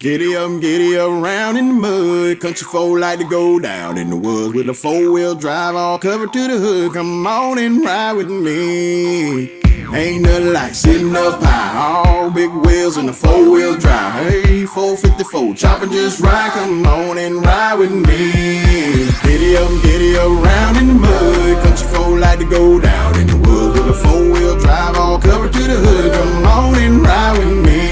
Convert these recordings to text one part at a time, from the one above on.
Giddy up, round in the mud. Country folk like to go down in the woods with a four-wheel drive all covered to the hood. Come on and ride with me. Ain't nothing like sitting up high, all big wheels in a four-wheel drive. Hey, 454, chopping just right. Come on and ride with me. Giddy up, round in the mud. Country folk like to go down in the woods with a four-wheel drive all covered to the hood. Come on and ride with me.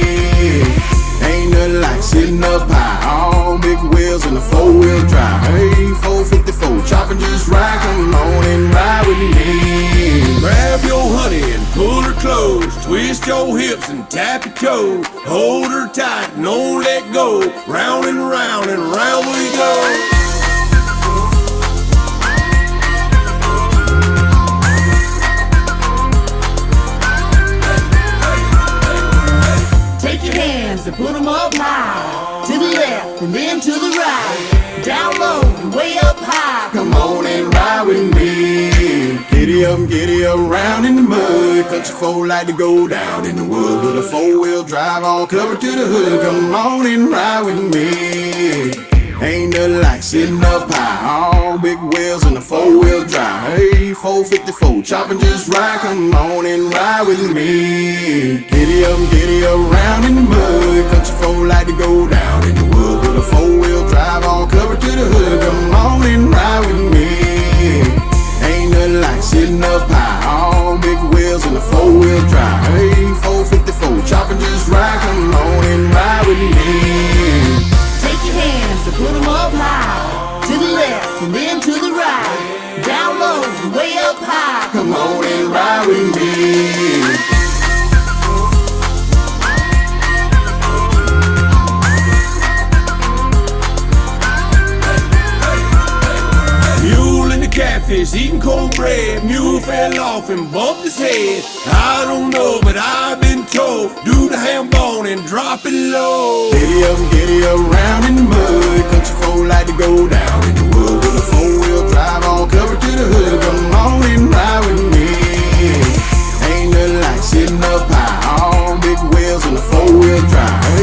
Ain't nothing like sitting up high, all big wheels in a four-wheel drive. Hey, 454, chopping just right. Come on and ride with me. Grab your honey and pull her close. Twist your hips and tap your toes. Hold her tight and don't let go. Round and round we go. And put them up high, to the left and then to the right, down low and way up high. Come on and ride with me. Giddy up, round in the mud. Country folk like to go down in the woods with a four-wheel drive all covered to the hood. Come on and ride with me. Ain't nothing like sitting up high, all big wheels in a four-wheel drive. Hey, 454, chopping just right. Come on and ride with me. Giddy up, round in the mud. Country folk like to go down in the woods with a four-wheel drive all covered to the hood. Come on and ride with me. Ain't nothing like sitting up high, all big wheels in a four-wheel drive. Hey, 454, chopping just right. Come on and ride with me. Take your hands and put them up high, to the left and then to the right, down low and way up high. Come on and ride with me. Catfish eating cornbread. Mule fell off and bumped his head. I don't know, but I've been told, do the ham bone and drop it low. Giddy up, round in the mud. Country folk like to go down in the woods with a four-wheel drive all covered to the hood. Come on and ride with me. Ain't nothing like sitting up high, all big wheels in a four-wheel drive.